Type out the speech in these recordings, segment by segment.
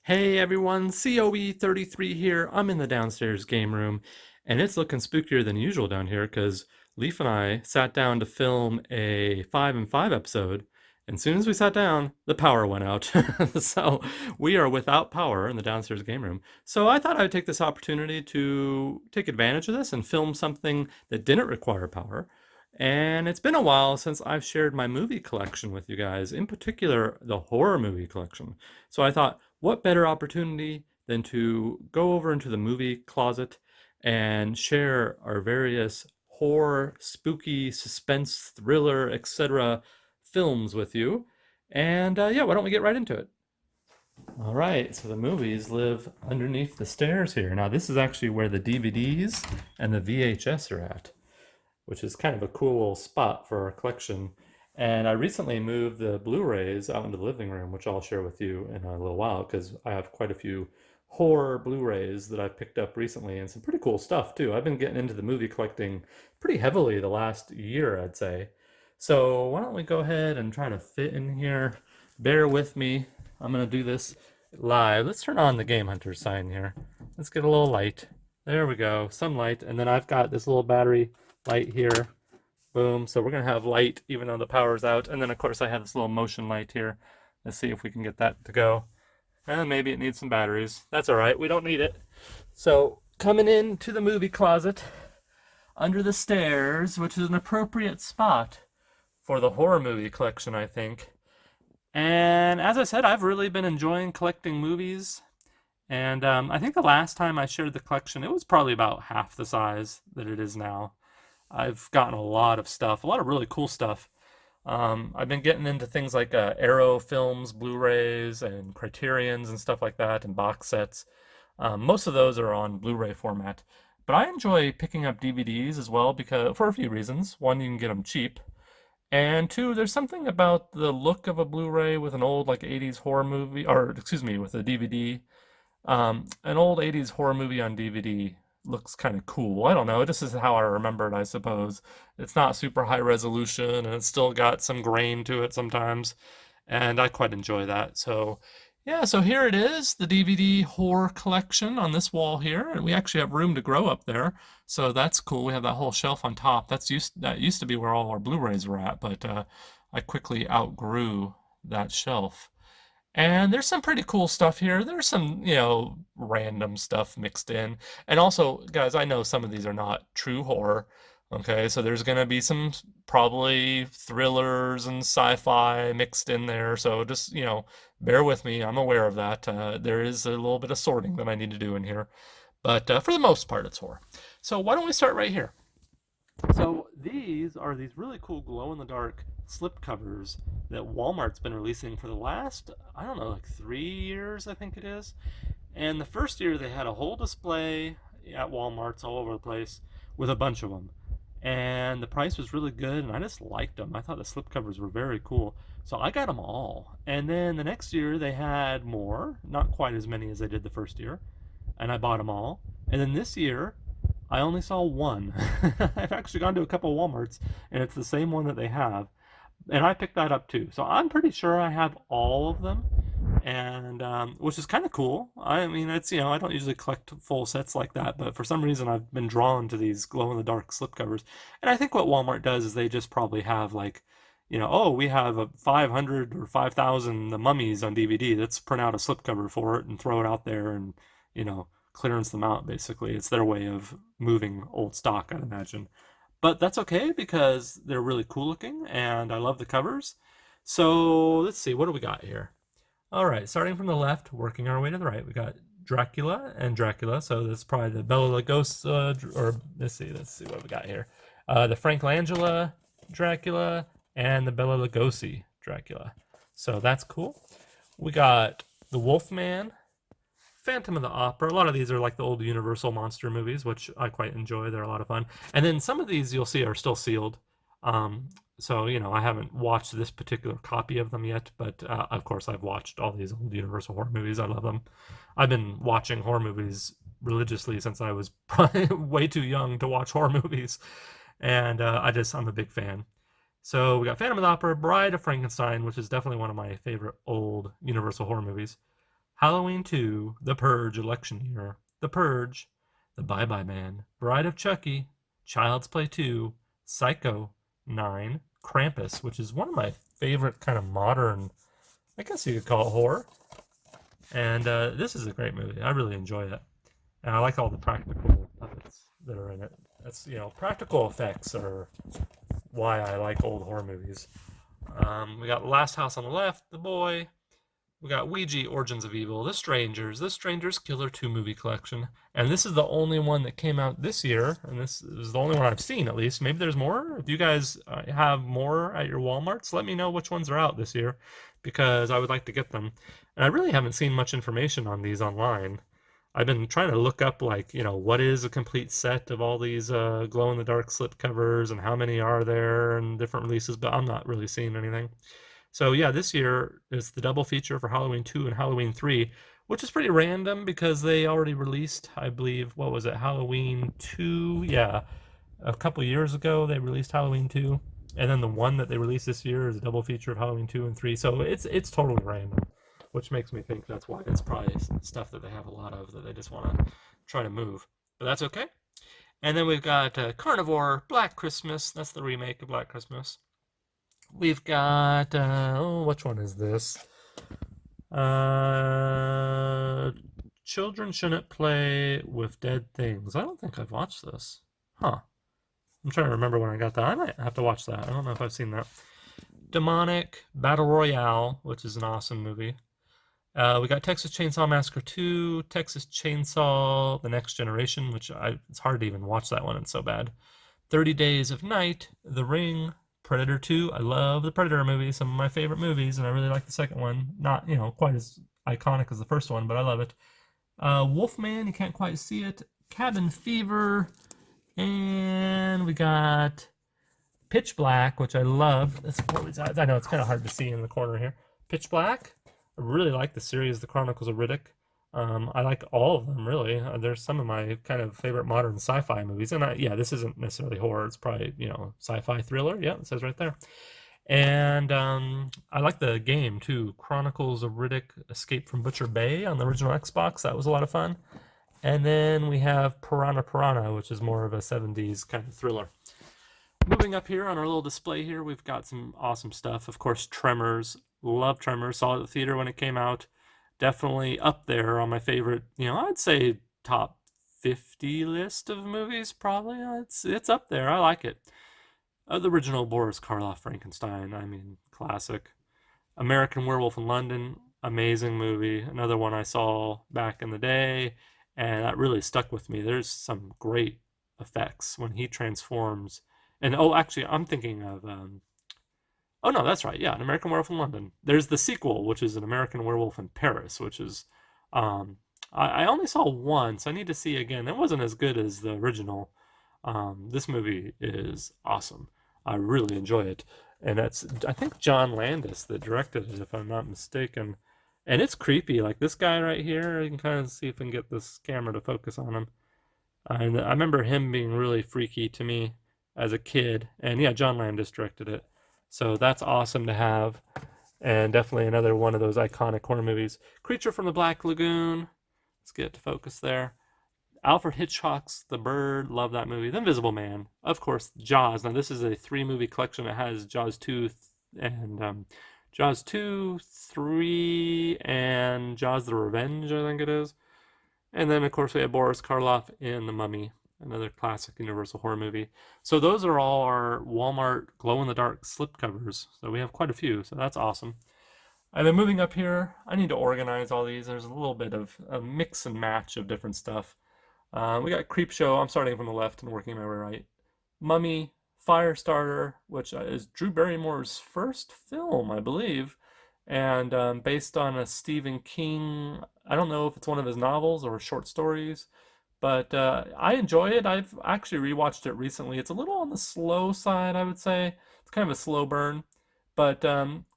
Hey everyone, COE33 here. I'm in the downstairs game room, and it's looking spookier than usual down here because Leaf and I sat down to film a 5 and 5 episode, and as soon as we sat down, the power went out. So we are without power in the downstairs game room. So I thought I'd take this opportunity to take advantage of this and film something that didn't require power. And it's been a while since I've shared my movie collection with you guys, in particular the horror movie collection. So I thought, what better opportunity than to go over into the movie closet and share our various horror, spooky, suspense, thriller, etc. films with you? And yeah, why don't we get right into it? All right, so the movies live underneath the stairs here. Now, this is actually where the DVDs and the VHS are at, which is kind of a cool spot for our collection. And I recently moved the Blu-rays out into the living room, which I'll share with you in a little while because I have quite a few horror Blu-rays that I've picked up recently and some pretty cool stuff too. I've been getting into the movie collecting pretty heavily the last year, I'd say. So why don't we go ahead and try to fit in here? Bear with me. I'm going to do this live. Let's turn on the Game Hunter sign here. Let's get a little light. There we go, some light. And then I've got this little battery light here. Boom. So we're going to have light even though the power's out. And then, of course, I have this little motion light here. Let's see if we can get that to go. And maybe it needs some batteries. That's all right. We don't need it. So coming into the movie closet under the stairs, which is an appropriate spot for the horror movie collection, I think. And as I said, I've really been enjoying collecting movies. And I think the last time I shared the collection, it was probably about half the size that it is now. I've gotten a lot of stuff, a lot of really cool stuff. I've been getting into things like Arrow films, Blu-rays, and Criterions and stuff like that, and box sets. Most of those are on Blu-ray format. But I enjoy picking up DVDs as well because for a few reasons. One, you can get them cheap. And two, there's something about the look of a Blu-ray with an old like 80s horror movie, or excuse me, with a DVD. An old 80s horror movie on DVD looks kind of cool. I don't know. This is how I remember it, I suppose. It's not super high resolution and it's still got some grain to it sometimes. And I quite enjoy that. So, yeah, so here it is, the DVD horror collection on this wall here. And we actually have room to grow up there. So that's cool. We have that whole shelf on top. That used to be where all our Blu-rays were at, but I quickly outgrew that shelf. And there's some pretty cool stuff here. There's some, random stuff mixed in. And also, guys, I know some of these are not true horror. Okay, so there's going to be some probably thrillers and sci-fi mixed in there. So just, bear with me. I'm aware of that. There is a little bit of sorting that I need to do in here. But for the most part, it's horror. So why don't we start right here? So these are these really cool glow-in-the-dark slip covers that Walmart's been releasing for the last, I don't know, like 3 years, I think it is. And the first year they had a whole display at Walmart's all over the place with a bunch of them. And the price was really good, and I just liked them. I thought the slipcovers were very cool. So I got them all. And then the next year they had more, not quite as many as they did the first year, and I bought them all. And then this year I only saw one. I've actually gone to a couple Walmarts, and it's the same one that they have. And I picked that up too. So I'm pretty sure I have all of them, and which is kind of cool. I mean, it's I don't usually collect full sets like that, but for some reason I've been drawn to these glow in the dark slipcovers. And I think what Walmart does is they just probably have like, oh, we have a 500 or 5,000 The Mummies on DVD. Let's print out a slipcover for it and throw it out there, and clearance them out. Basically, it's their way of moving old stock, I'd imagine. But that's okay because they're really cool looking and I love the covers. So let's see, what do we got here? All right, starting from the left, working our way to the right, we got Dracula and Dracula. So that's probably the Bela Lugosi, or let's see what we got here. The Frank Langella Dracula and the Bela Lugosi Dracula. So that's cool. We got the Wolfman, Phantom of the Opera. A lot of these are like the old Universal monster movies, which I quite enjoy. They're a lot of fun. And then some of these you'll see are still sealed. So, I haven't watched this particular copy of them yet, but of course I've watched all these old Universal horror movies. I love them. I've been watching horror movies religiously since I was probably way too young to watch horror movies. And I'm a big fan. So we got Phantom of the Opera, Bride of Frankenstein, which is definitely one of my favorite old Universal horror movies. Halloween 2, The Purge election year, The Purge, The Bye Bye Man, Bride of Chucky, Child's Play 2, Psycho, 9, Krampus, which is one of my favorite kind of modern, I guess you could call it horror. And this is a great movie. I really enjoy it. And I like all the practical puppets that are in it. That's, practical effects are why I like old horror movies. We got Last House on the Left, The Boy. We got Ouija, Origins of Evil, The Strangers Killer 2 movie collection. And this is the only one that came out this year. And this is the only one I've seen, at least. Maybe there's more. If you guys have more at your Walmarts, let me know which ones are out this year, because I would like to get them. And I really haven't seen much information on these online. I've been trying to look up, like, what is a complete set of all these glow-in-the-dark slipcovers and how many are there and different releases, but I'm not really seeing anything. So yeah, this year is the double feature for Halloween 2 and Halloween 3, which is pretty random because they already released, I believe, what was it, Halloween 2? Yeah, a couple years ago they released Halloween 2, and then the one that they released this year is a double feature of Halloween 2 and 3. So it's totally random, which makes me think that's why it's probably stuff that they have a lot of that they just want to try to move. But that's okay. And then we've got Carnivore, Black Christmas. That's the remake of Black Christmas. We've got, which one is this? Children Shouldn't Play with Dead Things. I don't think I've watched this. Huh. I'm trying to remember when I got that. I might have to watch that. I don't know if I've seen that. Demonic Battle Royale, which is an awesome movie. We got Texas Chainsaw Massacre 2, Texas Chainsaw The Next Generation, which it's hard to even watch that one. It's so bad. 30 Days of Night, The Ring, Predator 2. I love the Predator movies, some of my favorite movies, and I really like the second one. Not, quite as iconic as the first one, but I love it. Wolfman, you can't quite see it. Cabin Fever, and we got Pitch Black, which I love. I know it's kind of hard to see in the corner here. Pitch Black. I really like the series, The Chronicles of Riddick. I like all of them, really. There's some of my kind of favorite modern sci-fi movies. And this isn't necessarily horror. It's probably, sci-fi thriller. Yeah, it says right there. And I like the game, too. Chronicles of Riddick, Escape from Butcher Bay on the original Xbox. That was a lot of fun. And then we have Piranha, which is more of a 70s kind of thriller. Moving up here on our little display here, we've got some awesome stuff. Of course, Tremors. Love Tremors. Saw it at the theater when it came out. Definitely up there on my favorite, I'd say top 50 list of movies, probably. It's up there. I like it. The original Boris Karloff Frankenstein, classic. American Werewolf in London, amazing movie. Another one I saw back in the day, and that really stuck with me. There's some great effects when he transforms. And actually, I'm thinking of oh no, that's right. Yeah, An American Werewolf in London. There's the sequel, which is An American Werewolf in Paris, which is I only saw once. I need to see again. It wasn't as good as the original. This movie is awesome. I really enjoy it, and that's, I think, John Landis that directed it, if I'm not mistaken. And it's creepy. Like this guy right here, you can kind of see if I can get this camera to focus on him. And I remember him being really freaky to me as a kid. And yeah, John Landis directed it. So that's awesome to have, and definitely another one of those iconic horror movies. Creature from the Black Lagoon. Let's get it to focus there. Alfred Hitchcock's The Bird. Love that movie. The Invisible Man. Of course, Jaws. Now, this is a 3-movie collection. It has Jaws 2 and Jaws 2, 3, and Jaws the Revenge, I think it is. And then, of course, we have Boris Karloff in The Mummy. Another classic Universal horror movie. So those are all our Walmart glow-in-the-dark slipcovers. So we have quite a few, so that's awesome. And then moving up here, I need to organize all these. There's a little bit of a mix and match of different stuff. We got Creepshow. I'm starting from the left and working my way right. Mummy, Firestarter, which is Drew Barrymore's first film, I believe. And based on a Stephen King, I don't know if it's one of his novels or short stories. But I enjoy it. I've actually rewatched it recently. It's a little on the slow side, I would say. It's kind of a slow burn. But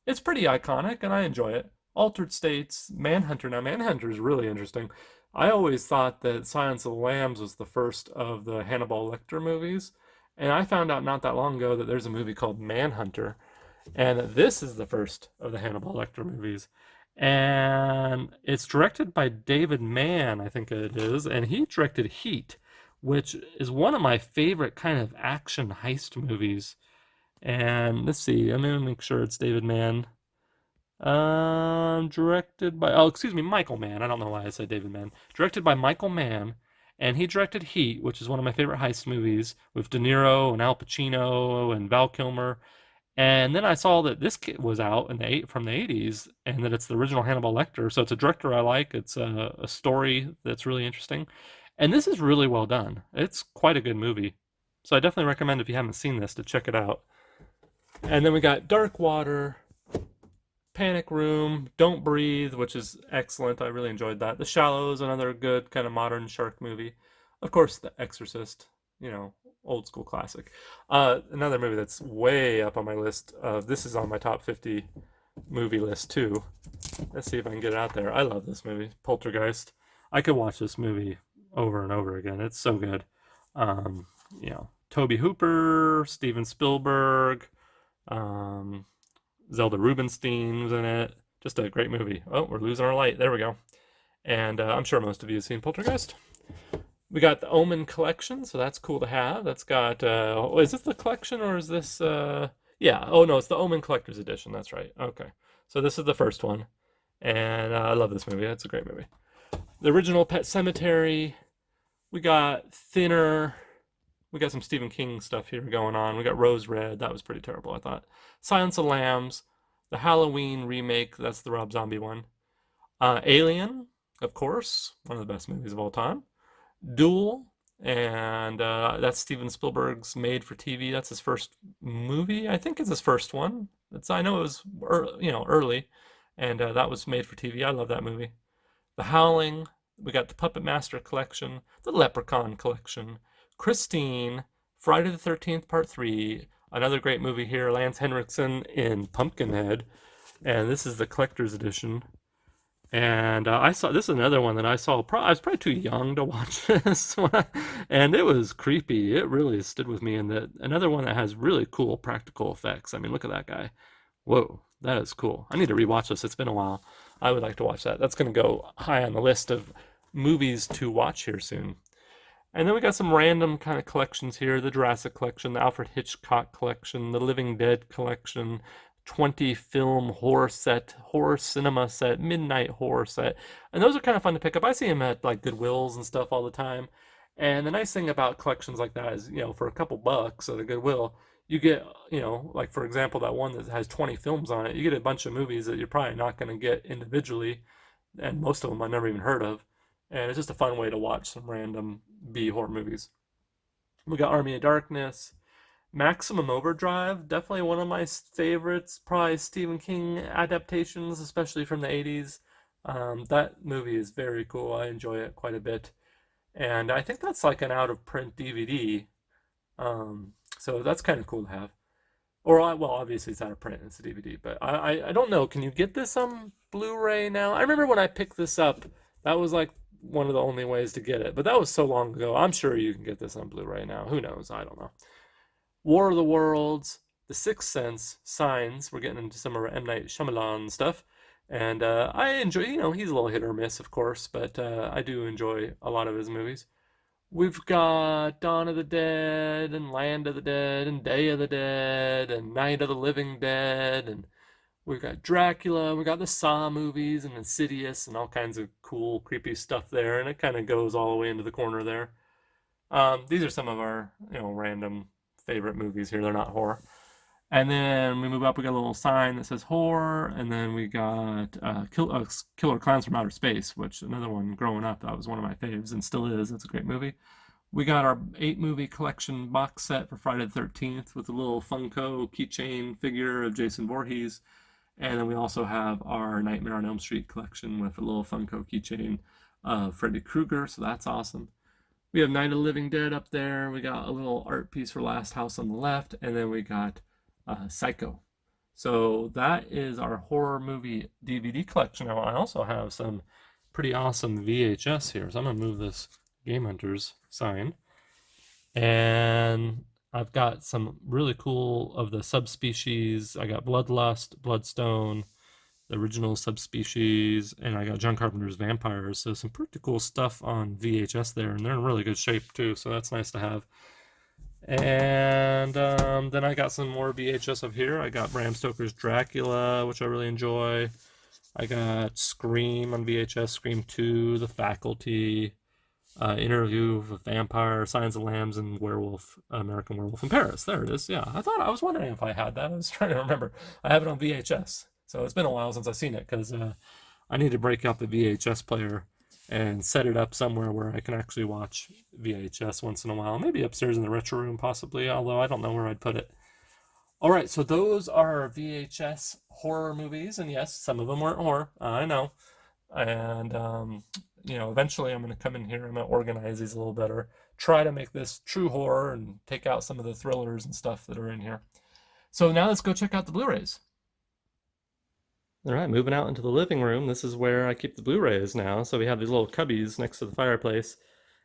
it's pretty iconic, and I enjoy it. Altered States, Manhunter. Now, Manhunter is really interesting. I always thought that Silence of the Lambs was the first of the Hannibal Lecter movies. And I found out not that long ago that there's a movie called Manhunter. And this is the first of the Hannibal Lecter movies. and it's directed by David Mann, I think it is, and he directed Heat, which is one of my favorite kind of action heist movies. And let's see, I'm gonna make sure it's David Mann. Directed by, oh, excuse me, Michael Mann. I don't know why I said David Mann. Directed by Michael Mann, and he directed Heat, which is one of my favorite heist movies with De Niro and Al Pacino and Val Kilmer. And then I saw that this kit was out in from the 80s, and that it's the original Hannibal Lecter. So it's a director I like. It's a story that's really interesting, and this is really well done. It's quite a good movie. So I definitely recommend, if you haven't seen this, to check it out. And then we got Dark Water, Panic Room, Don't Breathe, which is excellent. I really enjoyed that. The Shallows, another good kind of modern shark movie. Of course, The Exorcist, old school classic. Another movie that's way up on my list. This is on my top 50 movie list too. Let's see if I can get it out there. I love this movie, Poltergeist. I could watch this movie over and over again. It's so good. Um, Toby Hooper, Steven Spielberg, um, Zelda Rubinstein was in it. Just a great movie. Oh, we're losing our light. There we go. And I'm sure most of you have seen Poltergeist. We got the Omen collection, so that's cool to have. That's got, is this the collection or is this, yeah, oh no, it's the Omen Collector's Edition. That's right. Okay. So this is the first one. And I love this movie. It's a great movie. The original Pet Sematary. We got Thinner. We got some Stephen King stuff here going on. We got Rose Red. That was pretty terrible, I thought. Silence of the Lambs. The Halloween remake. That's the Rob Zombie one. Alien, of course. One of the best movies of all time. Duel. And that's Steven Spielberg's made for TV. That's his first movie. I think it's his first one. I know it was early. And that was made for TV. I love that movie. The Howling. We got the Puppet Master collection. The Leprechaun collection. Christine, Friday the 13th, Part 3. Another great movie here. Lance Henriksen in Pumpkinhead. And this is the collector's edition. And this is another one that I saw. I was probably too young to watch this one. And it was creepy. It really stood with me. And another one that has really cool practical effects. I mean, look at that guy. Whoa, that is cool. I need to rewatch this. It's been a while. I would like to watch that. That's going to go high on the list of movies to watch here soon. And then we got some random kind of collections here. The Jurassic collection, the Alfred Hitchcock collection, the Living Dead collection, 20 film horror cinema set, midnight horror set. And those are kind of fun to pick up. I see them at like Goodwills and stuff all the time. And the nice thing about collections like that is, for a couple bucks at a Goodwill, you get, like for example, that one that has 20 films on it, you get a bunch of movies that you're probably not going to get individually. And most of them I've never even heard of. And it's just a fun way to watch some random B horror movies. We got Army of Darkness, Maximum Overdrive, definitely one of my favorites. Probably Stephen King adaptations, especially from the 80s. That movie is very cool. I enjoy it quite a bit. And I think that's like an out-of-print DVD. So that's kind of cool to have. Well, obviously it's out of print. It's a DVD. But I don't know. Can you get this on Blu-ray now? I remember when I picked this up, that was like one of the only ways to get it. But that was so long ago. I'm sure you can get this on Blu-ray now. Who knows? I don't know. War of the Worlds, The Sixth Sense, Signs. We're getting into some of our M. Night Shyamalan stuff. And I enjoy, he's a little hit or miss, of course, but I do enjoy a lot of his movies. We've got Dawn of the Dead, and Land of the Dead, and Day of the Dead, and Night of the Living Dead, and we've got Dracula, we got the Saw movies, and Insidious, and all kinds of cool, creepy stuff there, and it kind of goes all the way into the corner there. These are some of our, random favorite movies here. They're not horror. And then we move up, we got a little sign that says horror, and then we got Killer Clowns from Outer Space, which another one growing up, that was one of my faves, and still is. It's a great movie. We got our 8-movie collection box set for Friday the 13th with a little Funko keychain figure of Jason Voorhees. And then we also have our Nightmare on Elm Street collection with a little Funko keychain of Freddy Krueger, so that's awesome. We have Night of the Living Dead up there. We got a little art piece for Last House on the left, and then we got Psycho. So that is our horror movie DVD collection. Now I also have some pretty awesome VHS here. So I'm going to move this Game Hunters sign. And I've got some really cool of the subspecies. I got Bloodlust, Bloodstone, the original Subspecies, and I got John Carpenter's Vampires. So some pretty cool stuff on VHS there, and they're in really good shape too. So that's nice to have. And then I got some more VHS up here. I got Bram Stoker's Dracula, which I really enjoy. I got Scream on VHS, Scream 2, The Faculty, Interview with a Vampire, Silence of the Lambs, and Werewolf, American Werewolf in Paris. There it is. Yeah, I was wondering if I had that. I was trying to remember. I have it on VHS, so it's been a while since I've seen it because I need to break out the VHS player and set it up somewhere where I can actually watch VHS once in a while. Maybe upstairs in the retro room, possibly, although I don't know where I'd put it. All right, so those are VHS horror movies, and yes, some of them weren't horror. I know. And eventually I'm going to come in here. I'm going to organize these a little better. Try to make this true horror and take out some of the thrillers and stuff that are in here. So now let's go check out the Blu-rays. All right, moving out into the living room. This is where I keep the Blu-rays now. So we have these little cubbies next to the fireplace,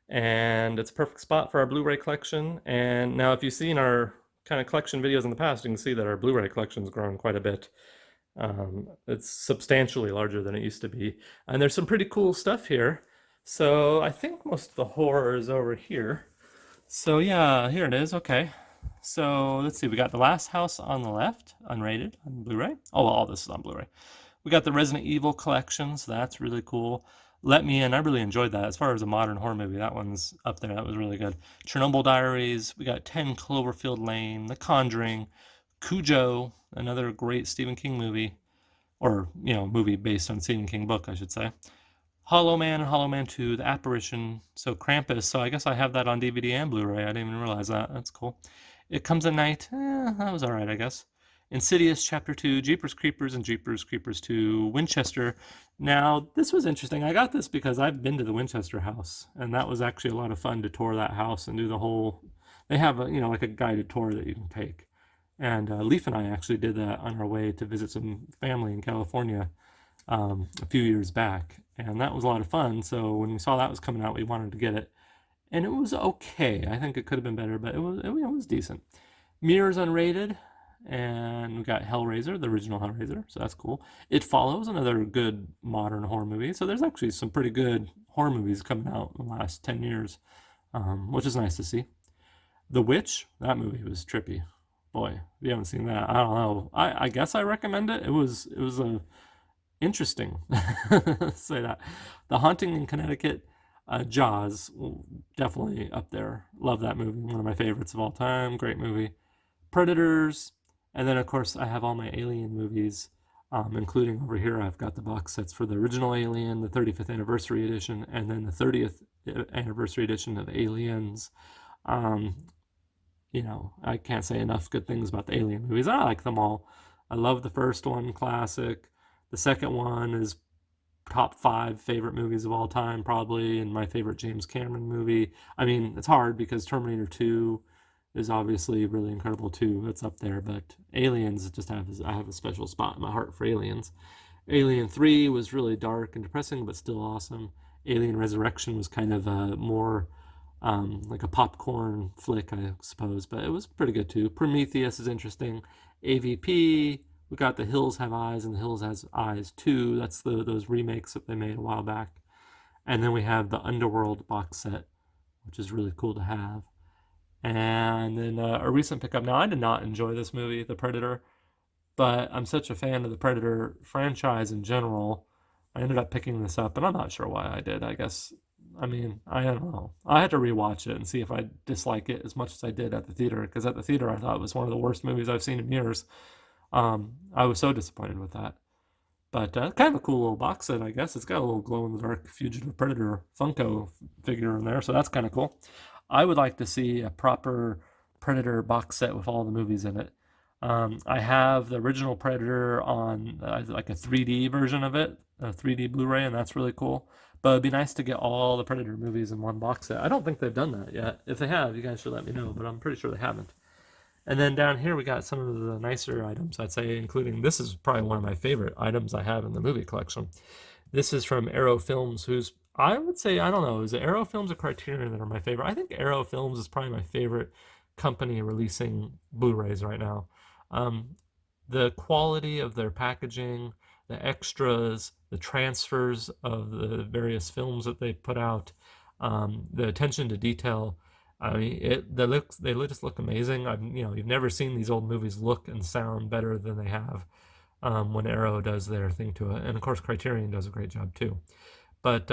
and it's a perfect spot for our Blu-ray collection. And now if you've seen our kind of collection videos in the past, you can see that our Blu-ray collection has grown quite a bit. It's substantially larger than it used to be. And there's some pretty cool stuff here. So I think most of the horror is over here. So yeah, here it is. Okay. So let's see. We got The Last House on the left, unrated on Blu-ray. Oh, well, all this is on Blu-ray. We got the Resident Evil collection, so that's really cool. Let Me In, I really enjoyed that. As far as a modern horror movie, that one's up there. That was really good. Chernobyl Diaries. We got 10 Cloverfield Lane, The Conjuring, Cujo, another great Stephen King movie, or movie based on Stephen King book, I should say. Hollow Man and Hollow Man 2, The Apparition, so Krampus. So I guess I have that on DVD and Blu-ray. I didn't even realize that. That's cool. It Comes at Night. That was all right, I guess. Insidious Chapter 2, Jeepers Creepers and Jeepers Creepers 2, Winchester. Now, this was interesting. I got this because I've been to the Winchester house, and that was actually a lot of fun to tour that house and do the whole... They have like a guided tour that you can take. And Leaf and I actually did that on our way to visit some family in California a few years back. And that was a lot of fun. So when we saw that was coming out, we wanted to get it. And it was okay. I think it could have been better, but it was decent. Mirrors unrated. And we got Hellraiser, the original Hellraiser. So that's cool. It Follows, another good modern horror movie. So there's actually some pretty good horror movies coming out in the last 10 years, which is nice to see. The Witch, that movie was trippy. Boy, if you haven't seen that, I don't know. I guess I recommend it. It was interesting. Say that. The Haunting in Connecticut, Jaws, definitely up there. Love that movie. One of my favorites of all time. Great movie. Predators, and then of course I have all my Alien movies, including over here I've got the box sets for the original Alien, the 35th anniversary edition, and then the 30th anniversary edition of Aliens. I can't say enough good things about the Alien movies. I like them all. I love the first one, classic. The second one is top 5 favorite movies of all time, probably, and my favorite James Cameron movie. I mean, it's hard because Terminator 2 is obviously really incredible too. It's up there, but Aliens I have a special spot in my heart for Aliens. Alien 3 was really dark and depressing, but still awesome. Alien Resurrection was kind of a more like a popcorn flick, I suppose, but it was pretty good too. Prometheus is interesting. AVP, we got The Hills Have Eyes and The Hills Has Eyes 2. That's those remakes that they made a while back. And then we have the Underworld box set, which is really cool to have. And then a recent pickup. Now, I did not enjoy this movie, The Predator, but I'm such a fan of the Predator franchise in general. I ended up picking this up, and I'm not sure why I did. I guess, I don't know. I had to rewatch it and see if I dislike it as much as I did at the theater, because at the theater I thought it was one of the worst movies I've seen in years. I was so disappointed with that. But kind of a cool little box set, I guess. It's got a little glow-in-the-dark Fugitive Predator Funko figure in there, so that's kind of cool. I would like to see a proper Predator box set with all the movies in it. I have the original Predator on like a 3D version of it, a 3D Blu-ray, and that's really cool. But it'd be nice to get all the Predator movies in one box set. I don't think they've done that yet. If they have, you guys should let me know, but I'm pretty sure they haven't. And then down here we got some of the nicer items, I'd say, including this is probably one of my favorite items I have in the movie collection. This is from Arrow Films, who's, I would say, I don't know, is it Arrow Films or Criterion that are my favorite? I think Arrow Films is probably my favorite company releasing Blu-rays right now. The quality of their packaging, the extras, the transfers of the various films that they put out, the attention to detail. I mean, they just look amazing. You've never seen these old movies look and sound better than they have when Arrow does their thing to it, and of course Criterion does a great job too. But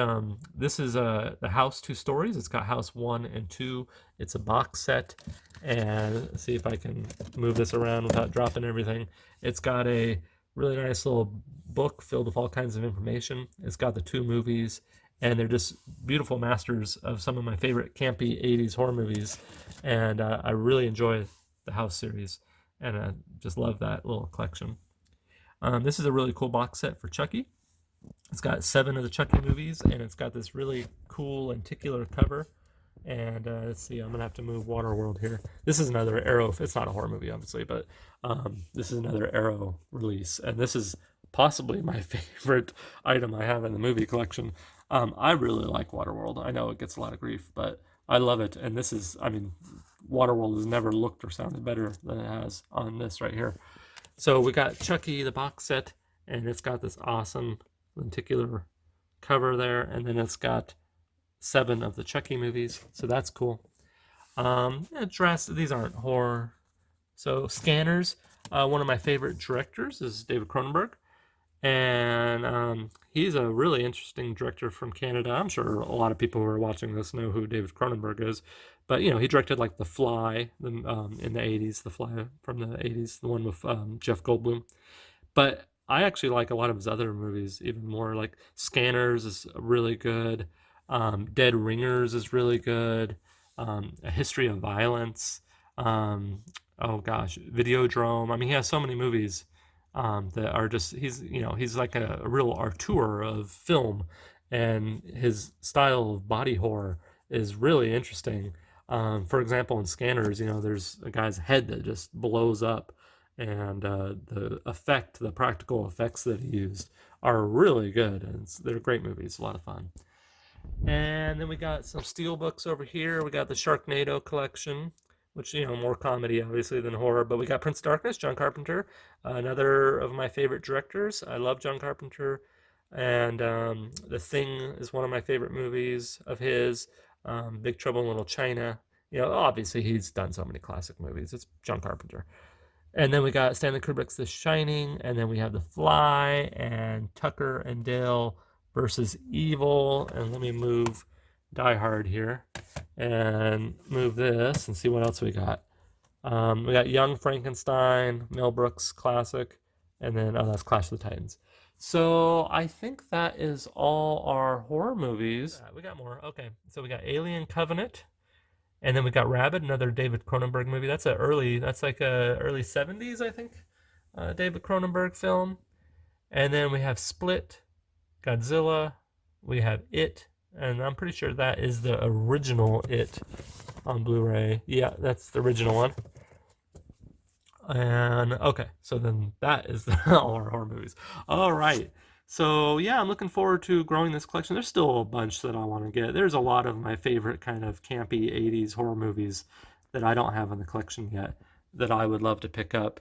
this is the House 2 Stories. It's got House 1 and 2. It's a box set. And let's see if I can move this around without dropping everything. It's got a really nice little book filled with all kinds of information. It's got the 2 movies, and they're just beautiful masters of some of my favorite campy 80s horror movies. And I really enjoy the House series, and I just love that little collection. This is a really cool box set for Chucky. It's got 7 of the Chucky movies, and it's got this really cool lenticular cover. And let's see, I'm gonna have to move Waterworld here. This is another Arrow. It's not a horror movie, obviously, but this is another Arrow release, and this is possibly my favorite item I have in the movie collection. I really like Waterworld. I know it gets a lot of grief, but I love it. And this is, I mean, Waterworld has never looked or sounded better than it has on this right here. So we got Chucky, the box set, and it's got this awesome lenticular cover there, and then it's got 7 of the Chucky movies, so that's cool. These aren't horror. So Scanners, one of my favorite directors is David Cronenberg, and he's a really interesting director from Canada. I'm sure a lot of people who are watching this know who David Cronenberg is, but he directed like The Fly in the 80s, The Fly from the 80s, the one with Jeff Goldblum. But I actually like a lot of his other movies even more. Like Scanners is really good. Dead Ringers is really good. A History of Violence. Videodrome. I mean, he has so many movies that are just, he's like a real auteur of film, and his style of body horror is really interesting. For example, in Scanners, there's a guy's head that just blows up, and the practical effects that he used are really good, and they're great movies, a lot of fun. And then we got some steel books over here. We got the Sharknado collection, which, more comedy, obviously, than horror. But we got Prince of Darkness, John Carpenter, another of my favorite directors. I love John Carpenter. And The Thing is one of my favorite movies of his. Big Trouble in Little China. Obviously, he's done so many classic movies. It's John Carpenter. And then we got Stanley Kubrick's The Shining. And then we have The Fly and Tucker and Dale versus Evil. And let me move Die Hard here and move this and see what else we got. We got Young Frankenstein, Mel Brooks classic, and then that's Clash of the Titans. So I think that is all our horror movies. We got more. Okay, so we got Alien Covenant, and then we got Rabid, another David Cronenberg movie. That's like a early 70s, I think, David Cronenberg film. And then we have Split, Godzilla, we have It, and I'm pretty sure that is the original It on Blu-ray. Yeah, that's the original one. And okay, so then that is all our horror movies. All right. So yeah, I'm looking forward to growing this collection. There's still a bunch that I want to get. There's a lot of my favorite kind of campy 80s horror movies that I don't have in the collection yet that I would love to pick up.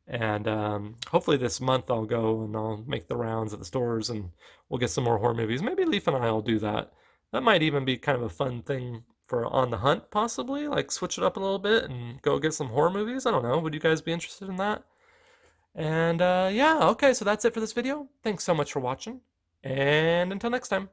And hopefully this month I'll go and I'll make the rounds at the stores and we'll get some more horror movies. Maybe Leaf and I will do that. That might even be kind of a fun thing for On the Hunt, possibly. Like switch it up a little bit and go get some horror movies. I don't know. Would you guys be interested in that? And yeah, okay, so that's it for this video. Thanks so much for watching. And until next time.